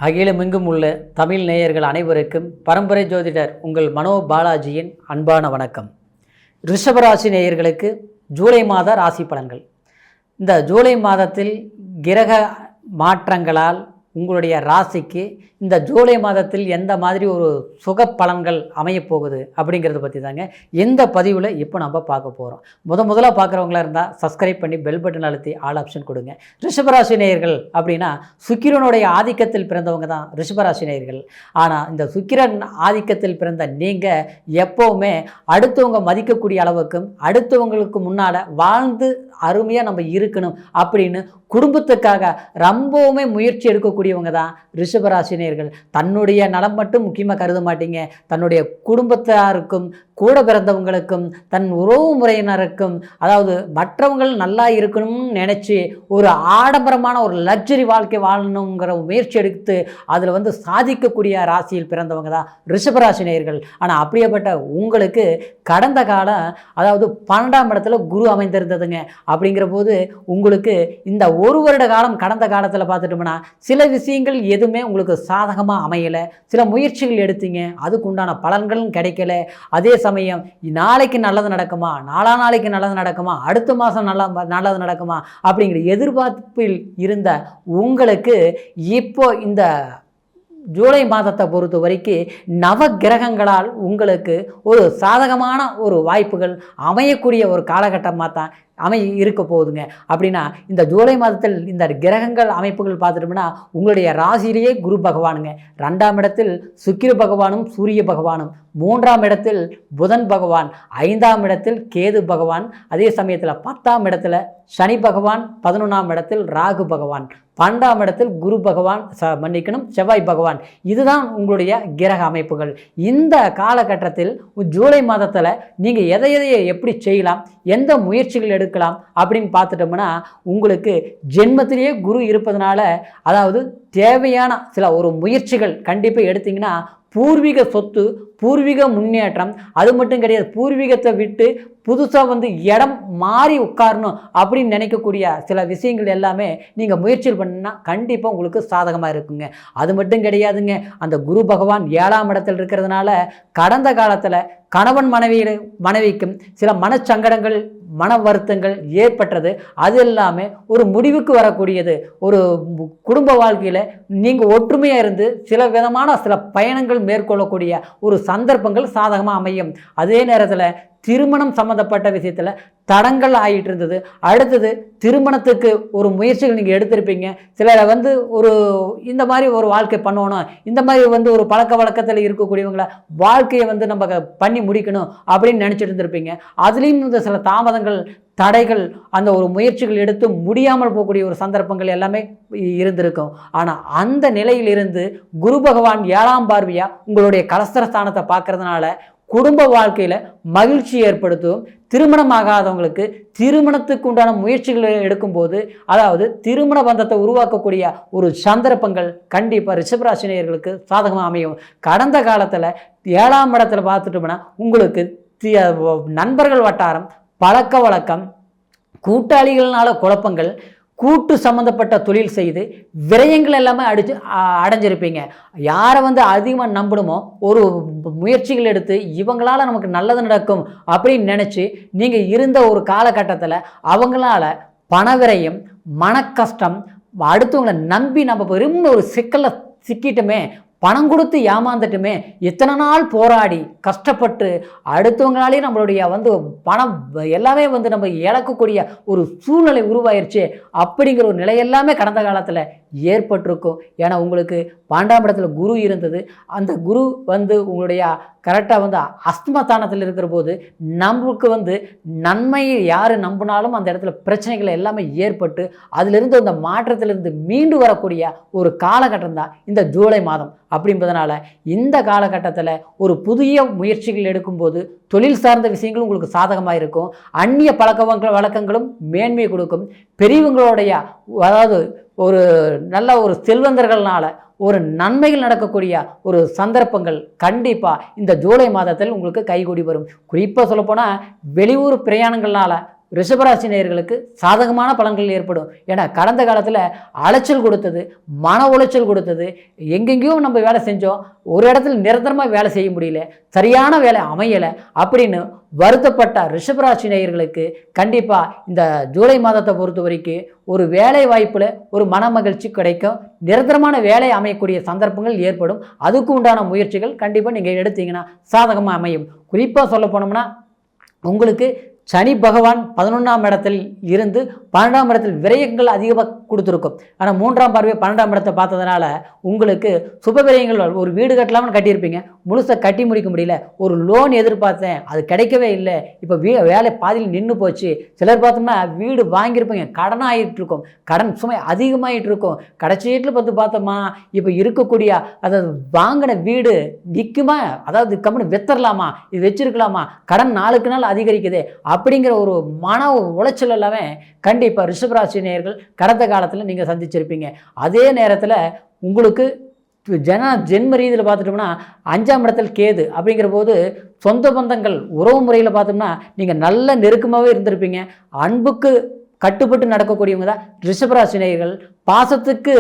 அகிலமெங்கும் உள்ள தமிழ் நேயர்கள் அனைவருக்கும் பரம்பரை ஜோதிடர் உங்கள் மனோ பாலாஜியின் அன்பான வணக்கம். ரிஷபராசி நேயர்களுக்கு ஜூலை மாத ராசி பலன்கள். இந்த ஜூலை மாதத்தில் கிரக மாற்றங்களால் உங்களுடைய ராசிக்கு இந்த ஜூலை மாதத்தில் எந்த மாதிரி ஒரு சுக பலன்கள் அமையப்போகுது அப்படிங்கிறத பற்றி தாங்க இந்த பதிவில் இப்போ நம்ம பார்க்க போகிறோம். முதலாக பார்க்குறவங்களா இருந்தால் சப்ஸ்கிரைப் பண்ணி பெல் பட்டன் அழுத்தி ஆல் ஆப்ஷன் கொடுங்க. ரிஷபராசி நேயர்கள் அப்படின்னா சுக்கிரனுடைய ஆதிக்கத்தில் பிறந்தவங்க தான் ரிஷபராசி நேயர்கள். ஆனால் இந்த சுக்கிரன் ஆதிக்கத்தில் பிறந்த நீங்கள் எப்போவுமே அடுத்தவங்க மதிக்கக்கூடிய அளவுக்கும் அடுத்தவங்களுக்கு முன்னால் வாழ்ந்து அருமையாக நம்ம இருக்கணும் அப்படின்னு குடும்பத்துக்காக ரொம்பவுமே முயற்சி எடுக்கக்கூடியவங்க தான் ரிஷபராசினியர்கள். தன்னுடைய நலம் மட்டும் முக்கியமாக கருத மாட்டீங்க, தன்னுடைய குடும்பத்தாருக்கும் கூட பிறந்தவங்களுக்கும் தன் உறவு முறையினருக்கும், அதாவது மற்றவங்கள் நல்லா இருக்கணும்னு நினச்சி ஒரு ஆடம்பரமான ஒரு லக்ஸரி வாழ்க்கை வாழணுங்கிற முயற்சி எடுத்து அதில் சாதிக்கக்கூடிய ராசியில் பிறந்தவங்க தான் ரிஷபராசினியர்கள். ஆனால் அப்படியேப்பட்ட உங்களுக்கு கடந்த காலம், அதாவது 12ஆம் இடத்துல குரு அமைந்திருந்ததுங்க. அப்படிங்கிற போது உங்களுக்கு இந்த ஒரு வருட காலம் கடந்த காலத்தில் பார்த்துட்டோம்னா சில விஷயங்கள் எதுவுமே உங்களுக்கு சாதகமாக அமையலை. சில முயற்சிகள் எடுத்தீங்க, அதுக்கு உண்டான பலன்களும் கிடைக்கல. அதே சமயம் நாளைக்கு நல்லது நடக்குமா, நாளைக்கு நல்லது நடக்குமா, அடுத்த மாதம் நல்லது நடக்குமா அப்படிங்கிற எதிர்பார்ப்பில் இருந்த உங்களுக்கு இப்போ இந்த ஜூலை மாதத்தை பொறுத்த வரைக்கும் நவ கிரகங்களால் உங்களுக்கு ஒரு சாதகமான ஒரு வாய்ப்புகள் அமையக்கூடிய ஒரு காலகட்டமாக தான் இருக்க போகுதுங்க. அப்படின்னா இந்த ஜூலை மாதத்தில் இந்த கிரகங்கள் அமைப்புகள் பார்த்துட்டோம்னா உங்களுடைய ராசியிலேயே குரு பகவானுங்க, 2ஆம் இடத்தில் சுக்கிர பகவானும் சூரிய பகவானும், 3ஆம் இடத்தில் புதன் பகவான், 5ஆம் இடத்தில் கேது பகவான், அதே சமயத்தில் 10ஆம் இடத்துல சனி பகவான், 11ஆம் இடத்தில் ராகு பகவான், 12ஆம் இடத்தில் குரு பகவான், செவ்வாய் பகவான். இதுதான் உங்களுடைய கிரக அமைப்புகள். இந்த காலகட்டத்தில் ஜூலை மாதத்தில் நீங்கள் எதை எப்படி செய்யலாம், எந்த முயற்சிகள் எடுக்கலாம் அப்படின்னு பார்த்துட்டோம்னா உங்களுக்கு ஜென்மத்திலேயே குரு இருப்பதனால, அதாவது தேவையான சில ஒரு முயற்சிகள் கண்டிப்பாக எடுத்தீங்கன்னா பூர்வீக சொத்து, பூர்வீக முன்னேற்றம், அது மட்டும் கிடையாது, பூர்வீகத்தை விட்டு புதுசாக இடம் மாறி உட்காரணும் அப்படின்னு நினைக்கக்கூடிய சில விஷயங்கள் எல்லாமே நீங்கள் முயற்சிகள் பண்ணினா கண்டிப்பாக உங்களுக்கு சாதகமாக இருக்குங்க. அது மட்டும் கிடையாதுங்க, அந்த குரு பகவான் 7ஆம் இடத்தில் இருக்கிறதுனால கடந்த காலத்தில் கணவன் மனைவிக்கும் சில மனச்சங்கடங்கள், மன வருத்தங்கள் ஏற்பட்டது. அது எல்லாமே ஒரு முடிவுக்கு வரக்கூடியது. ஒரு குடும்ப வாழ்க்கையில் நீங்கள் ஒற்றுமையாக இருந்து சில விதமான சில பயணங்கள் மேற்கொள்ளக்கூடிய ஒரு சந்தர்ப்பங்கள் சாதகமாக அமையும். அதே நேரத்தில் திருமணம் சம்மந்தப்பட்ட விஷயத்தில் தடங்கள் ஆகிட்டு இருந்தது. அடுத்தது திருமணத்துக்கு ஒரு முயற்சிகள் நீங்கள் எடுத்திருப்பீங்க. சிலரை ஒரு இந்த மாதிரி ஒரு வாழ்க்கை பண்ணணும், இந்த மாதிரி ஒரு பழக்க வழக்கத்தில் இருக்கக்கூடியவங்களை வாழ்க்கையை நம்ம பண்ணி முடிக்கணும் அப்படின்னு நினச்சிட்டு இருந்திருப்பீங்க. அதுலேயும் சில தாமதங்கள், தடைகள், அந்த ஒரு முயற்சிகள் எடுத்து முடியாமல் போகக்கூடிய ஒரு சந்தர்ப்பங்கள் எல்லாமே இருந்திருக்கும். ஆனால் அந்த நிலையிலிருந்து குரு பகவான் 7ஆம் பார்வையாக உங்களுடைய கலஸ்தரஸ்தானத்தை பார்க்கறதுனால குடும்ப வாழ்க்கையில் மகிழ்ச்சி ஏற்படுத்தும். திருமணம் ஆகாதவங்களுக்கு திருமணத்துக்கு உண்டான முயற்சிகளை எடுக்கும்போது, அதாவது திருமண பந்தத்தை உருவாக்கக்கூடிய ஒரு சந்தர்ப்பங்கள் கண்டிப்பாக ரிஷபராசினியர்களுக்கு சாதகமாக அமையும். கடந்த காலத்தில் 7ஆம் இடத்துல பார்த்துட்டோம்னா உங்களுக்கு நண்பர்கள் வட்டாரம், பழக்க வழக்கம், கூட்டாளிகள்னால குழப்பங்கள், கூட்டு சம்மந்தப்பட்ட தொழில் செய்து விரயங்கள் எல்லாமே அடைஞ்சிருப்பீங்க. யாரை அதிகமாக நம்பணுமோ ஒரு முயற்சிகள் எடுத்து இவங்களால் நமக்கு நல்லது நடக்கும் அப்படின்னு நினச்சி நீங்கள் இருந்த ஒரு காலகட்டத்தில் அவங்களால பண விரயம், மன கஷ்டம், அடுத்தவங்களை நம்பி நம்ம ரொம்ப ஒரு சிக்கலை சிக்கிட்டுமே, பணம் கொடுத்து ஏமாந்துட்டுமே, எத்தனை நாள் போராடி கஷ்டப்பட்டு அடுத்தவங்களாலே நம்மளுடைய பணம் எல்லாமே நம்ம இழக்கக்கூடிய ஒரு சூழ்நிலை உருவாயிருச்சு அப்படிங்கிற ஒரு நிலை எல்லாமே கடந்த காலத்தில் ஏற்பட்டிருக்கும். ஏன்னா உங்களுக்கு 12ஆம் இடத்துல குரு இருந்தது. அந்த குரு உங்களுடைய கரெக்டாக அஸ்தமஸ்தானத்தில் இருக்கிற போது நமக்கு நன்மையை யார் நம்பினாலும் அந்த இடத்துல பிரச்சனைகள் எல்லாமே ஏற்பட்டு அதிலிருந்து அந்த மாற்றத்திலிருந்து மீண்டு வரக்கூடிய ஒரு காலகட்டம் தான் இந்த ஜூலை மாதம். அப்படின்றதுனால இந்த காலகட்டத்தில் ஒரு புதிய முயற்சிகள் எடுக்கும்போது தொழில் சார்ந்த விஷயங்களும் உங்களுக்கு சாதகமாக இருக்கும். அந்நிய பழக்க வழக்கங்களும் மேன்மை கொடுக்கும். பெரியவங்களுடைய, அதாவது ஒரு நல்ல ஒரு செல்வந்தர்களால் ஒரு நன்மைகள் நடக்கக்கூடிய ஒரு சந்தர்ப்பங்கள் கண்டிப்பாக இந்த ஜூலை மாதத்தில் உங்களுக்கு கைகூடி வரும். குறிப்பாக சொல்லப்போனால் வெளியூர் பிரயாணங்களால் ரிஷபராசி நேயர்களுக்கு சாதகமான பலன்கள் ஏற்படும். ஏன்னா கடந்த காலத்தில் அலைச்சல் கொடுத்தது, மன உளைச்சல் கொடுத்தது, எங்கெங்கேயோ நம்ம வேலை செஞ்சோம், ஒரு இடத்துல நிரந்தரமாக வேலை செய்ய முடியல, சரியான வேலை அமையலை அப்படின்னு வருத்தப்பட்ட ரிஷபராசி நேயர்களுக்கு கண்டிப்பாக இந்த ஜூலை மாதத்தை பொறுத்த வரைக்கும் ஒரு வேலை வாய்ப்பில் ஒரு மன மகிழ்ச்சி கிடைக்கும், நிரந்தரமான வேலை அமையக்கூடிய சந்தர்ப்பங்கள் ஏற்படும். அதுக்கு உண்டான முயற்சிகள் கண்டிப்பாக நீங்கள் எடுத்தீங்கன்னா சாதகமாக அமையும். குறிப்பாக சொல்ல போனோம்னா உங்களுக்கு சனி பகவான் 11ஆம் இடத்தில் இருந்து 12ஆம் இடத்தில் விரயங்கள் அதிகமாக கொடுத்துருக்கும். ஆனால் 3ஆம் பார்வை 12ஆம் இடத்தை பார்த்ததுனால உங்களுக்கு சுப விரயங்கள், ஒரு வீடு கட்டலாம்னு கட்டியிருப்பீங்க, முழுசாக கட்டி முடிக்க முடியல, ஒரு லோன் எதிர்பார்த்தேன் அது கிடைக்கவே இல்லை, இப்போ வேலை பாதியில் நின்று போச்சு. சிலர் பார்த்தோம்னா வீடு வாங்கியிருப்பீங்க, கடன் ஆகிட்டு இருக்கும், கடன் சுமை அதிகமாகிட்டு இருக்கும். கடைசி வீட்டில் பார்த்தோமா இப்போ இருக்கக்கூடிய அதாவது வாங்கின வீடு நிற்குமா, அதாவது கம்பெனி வித்தரலாமா, இது வச்சிருக்கலாமா, கடன் நாளுக்கு நாள் அதிகரிக்குது அப்படிங்கிற ஒரு மன உளைச்சல் எல்லாமே கண்டிப்பாக ரிஷபராசி நேயர்கள் கடந்த காலத்தில் நீங்கள் சந்திச்சிருப்பீங்க. அதே நேரத்தில் உங்களுக்கு ஜென்ம ரீதியில் பார்த்துட்டோம்னா 5ஆம் இடத்தில் கேது அப்படிங்கிற போது சொந்த பந்தங்கள் உறவு முறையில் பார்த்தோம்னா நீங்கள் நல்ல நெருக்கமாகவே இருந்திருப்பீங்க. அன்புக்கு கட்டுப்பட்டு நடக்கக்கூடியவங்க தான் ரிஷபராசி நேயர்கள். பாசத்துக்கு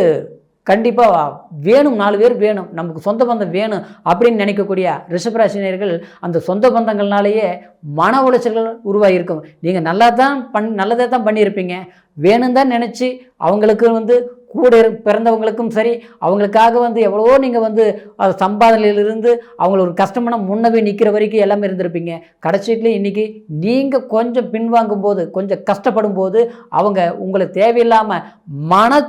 கண்டிப்பாக வேணும், 4 பேர் வேணும், நமக்கு சொந்த பந்தம் வேணும் அப்படின்னு நினைக்கக்கூடிய ரிஷபராசி நேயர்கள் அந்த சொந்த பந்தங்கள்னாலேயே மன உளைச்சல்கள் உருவாகியிருக்கும். நீங்கள் நல்லதே தான் பண்ணியிருப்பீங்க, வேணும் தான் நினச்சி அவங்களுக்கு கூட பிறந்தவங்களுக்கும் சரி, அவங்களுக்காக எவ்வளவோ நீங்கள் சம்பாதனையிலிருந்து அவங்கள ஒரு கஷ்டமான முன்னவே நிற்கிற வரைக்கும் எல்லாமே இருந்திருப்பீங்க. கடைசியில் இன்றைக்கி நீங்கள் கொஞ்சம் பின்வாங்கும் போது, கொஞ்சம் கஷ்டப்படும் போது அவங்க உங்களை தேவையில்லாமல் மன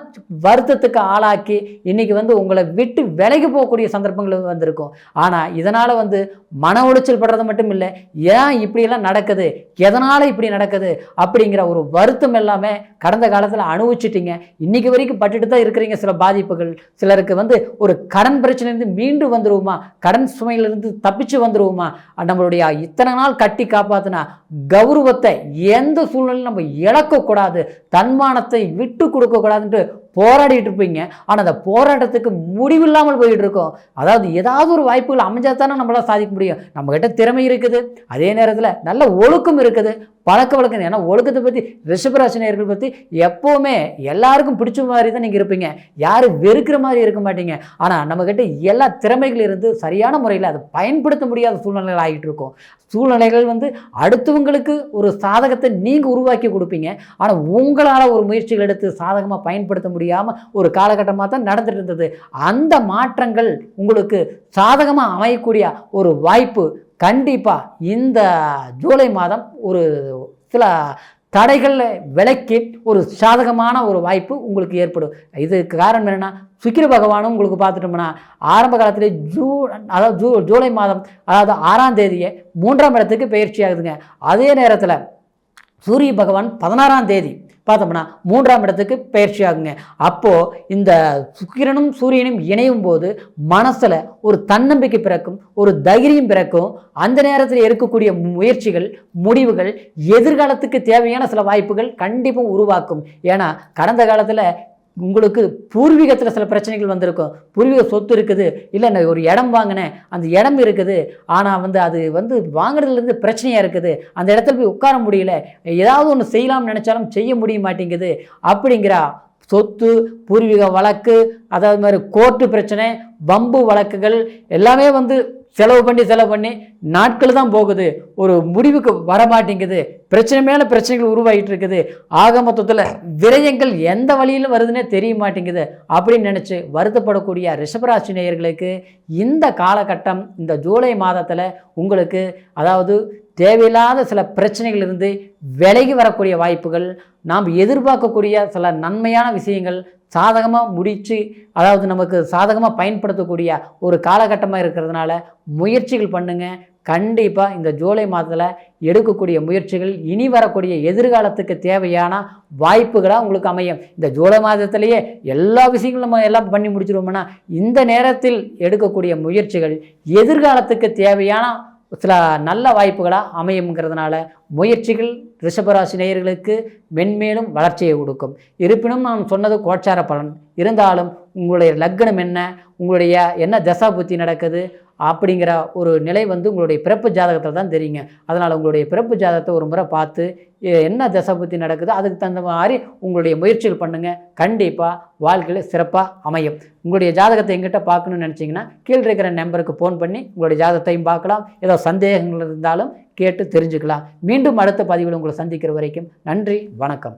வருத்தத்துக்கு ஆளாக்கி இன்றைக்கி உங்களை விட்டு விலகி போகக்கூடிய சந்தர்ப்பங்கள் வந்திருக்கும். ஆனால் இதனால் மன உளைச்சல் படுறது மட்டும் இல்லை, ஏன் இப்படியெல்லாம் நடக்குது, எதனால் இப்படி நடக்குது அப்படிங்கிற ஒரு வருத்தம் எல்லாமே கடந்த காலத்தில் அனுபவிச்சிட்டிங்க. இன்றைக்கி வரைக்கும் பட்டுட்டு தான் இருக்கிறீங்க. சில பாதிப்புகள், சிலருக்கு ஒரு கடன் பிரச்சனையிலிருந்து மீண்டு வந்துருவோமா, கடன் சுமையிலிருந்து தப்பிச்சு வந்துருவோமா, நம்மளுடைய இத்தனை நாள் கட்டி காப்பாற்றினா கௌரவத்தை எந்த சூழ்நிலையும் நம்ம இழக்கக்கூடாது, தன்மானத்தை விட்டு கொடுக்கக்கூடாதுன்ட்டு போராடிட்டு இருப்பீங்க. ஆனால் அந்த போராட்டத்துக்கு முடிவில்லாமல் போயிட்டு இருக்கோம். அதாவது ஏதாவது ஒரு வாய்ப்புகள் அமைஞ்சாதானே நம்மளால் சாதிக்க முடியும். நம்மகிட்ட திறமை இருக்குது, அதே நேரத்தில் நல்ல ஒழுக்கம் இருக்குது, பழக்க வழக்கம். ஏன்னா ஒழுக்கத்தை பற்றி ரிஷபராசி நேயர்கள் பற்றி எப்போவுமே எல்லாருக்கும் பிடிச்ச மாதிரி தான் நீங்கள் இருப்பீங்க, யாரும் வெறுக்கிற மாதிரி இருக்க மாட்டீங்க. ஆனால் நம்மக்கிட்ட எல்லா திறமைகள் இருந்து சரியான முறையில் அதை பயன்படுத்த முடியாத சூழ்நிலைகள் ஆகிட்டு இருக்கும். சூழ்நிலைகள் அடுத்தவங்களுக்கு ஒரு சாதகத்தை நீங்கள் உருவாக்கி கொடுப்பீங்க, ஆனால் உங்களால் ஒரு முயற்சிகள் எடுத்து சாதகமாக பயன்படுத்த முடியாமல் ஒரு காலகட்டமாக தான் நடந்துட்டு இருந்தது. அந்த மாற்றங்கள் உங்களுக்கு சாதகமாக அமையக்கூடிய ஒரு வாய்ப்பு கண்டிப்பாக இந்த ஜூலை மாதம் ஒரு சில தடைகளில் விலக்கி ஒரு சாதகமான ஒரு வாய்ப்பு உங்களுக்கு ஏற்படும். இதுக்கு காரணம் என்னென்னா, சுக்கிர பகவானும் உங்களுக்கு பார்த்துட்டோம்னா ஆரம்ப காலத்திலே ஜூலை மாதம், அதாவது 6ஆம் தேதியே 3ஆம் இடத்துக்கு பயிற்சி ஆகுதுங்க. அதே நேரத்தில் சூரிய பகவான் 16ஆம் தேதி பார்த்தோம்னா 3ஆம் இடத்துக்கு பயிற்சி ஆகுங்க. அப்போது இந்த சுக்கிரனும் சூரியனும் இணையும் போது மனசில் ஒரு தன்னம்பிக்கை பிறக்கும், ஒரு தைரியம் பிறக்கும். அந்த நேரத்தில் இருக்கக்கூடிய முயற்சிகள், முடிவுகள் எதிர்காலத்துக்கு தேவையான சில வாய்ப்புகள் கண்டிப்பாக உருவாக்கும். ஏன்னா கடந்த காலத்தில் உங்களுக்கு பூர்வீகத்தில் சில பிரச்சனைகள் வந்திருக்கும். பூர்வீக சொத்து இருக்குது, இல்லை நான் ஒரு இடம் வாங்கினேன், அந்த இடம் இருக்குது, ஆனால் அது வாங்குறதுலேருந்து பிரச்சனையாக இருக்குது, அந்த இடத்துல போய் உட்கார முடியல, ஏதாவது ஒன்று செய்யலாம்னு நினச்சாலும் செய்ய முடிய மாட்டேங்குது அப்படிங்கிற சொத்து, பூர்வீக வழக்கு, அதாவது மாதிரி கோர்ட்டு பிரச்சனை, வம்பு வழக்குகள் எல்லாமே செலவு பண்ணி நாட்கள் தான் போகுது, ஒரு முடிவுக்கு வரமாட்டேங்குது, பிரச்சனை மேலே பிரச்சனைகள் உருவாகிட்டு இருக்குது. ஆக மொத்தத்தில் விரயங்கள் எந்த வழியில் வருதுன்னே தெரிய மாட்டேங்குது அப்படின்னு நினச்சி வருத்தப்படக்கூடிய ரிஷபராசி நேயர்களுக்கு இந்த காலகட்டம், இந்த ஜூலை மாதத்தில் உங்களுக்கு அதாவது தேவையில்லாத சில பிரச்சனைகள் இருந்து விலகி வரக்கூடிய வாய்ப்புகள், நாம் எதிர்பார்க்கக்கூடிய சில நன்மையான விஷயங்கள் சாதகமாக முடித்து, அதாவது நமக்கு சாதகமாக பயன்படுத்தக்கூடிய ஒரு காலகட்டமாக இருக்கிறதுனால முயற்சிகள் பண்ணுங்கள். கண்டிப்பாக இந்த ஜூலை மாதத்தில் எடுக்கக்கூடிய முயற்சிகள் இனி வரக்கூடிய எதிர்காலத்துக்கு தேவையான வாய்ப்புகளாக உங்களுக்கு அமையும். இந்த ஜூலை மாதத்திலேயே எல்லா விஷயங்களும் நம்ம எல்லாம் பண்ணி முடிச்சிருவோம்னா, இந்த நேரத்தில் எடுக்கக்கூடிய முயற்சிகள் எதிர்காலத்துக்கு தேவையான சில நல்ல வாய்ப்புகளாக அமையுங்கிறதுனால முயற்சிகள் ரிஷபராசி நேயர்களுக்கு மென்மேலும் வளர்ச்சியை கொடுக்கும். இருப்பினும் நான் சொன்னது கோச்சார பலன் இருந்தாலும் உங்களுடைய லக்னம் என்ன, உங்களுடைய என்ன தசா புத்தி நடக்குது, அப்படிங்கிற ஒரு நிலை வந்து உங்களுடைய பிறப்பு ஜாதகத்தில் தான் தெரியுங்க. அதனால் உங்களுடைய பிறப்பு ஜாதகத்தை ஒரு முறை பார்த்து என்ன தசை புத்தி நடக்குதோ அதுக்கு தகுந்த மாதிரி உங்களுடைய முயற்சிகள் பண்ணுங்கள். கண்டிப்பாக வாழ்க்கையில் சிறப்பாக அமையும். உங்களுடைய ஜாதகத்தை எங்கிட்ட பார்க்கணும்னு நினச்சிங்கன்னா கீழே இருக்கிற நம்பருக்கு ஃபோன் பண்ணி உங்களுடைய ஜாதகத்தையும் பார்க்கலாம். ஏதோ சந்தேகங்கள் இருந்தாலும் கேட்டு தெரிஞ்சுக்கலாம். மீண்டும் அடுத்த பதிவில் உங்களை சந்திக்கிற வரைக்கும் நன்றி, வணக்கம்.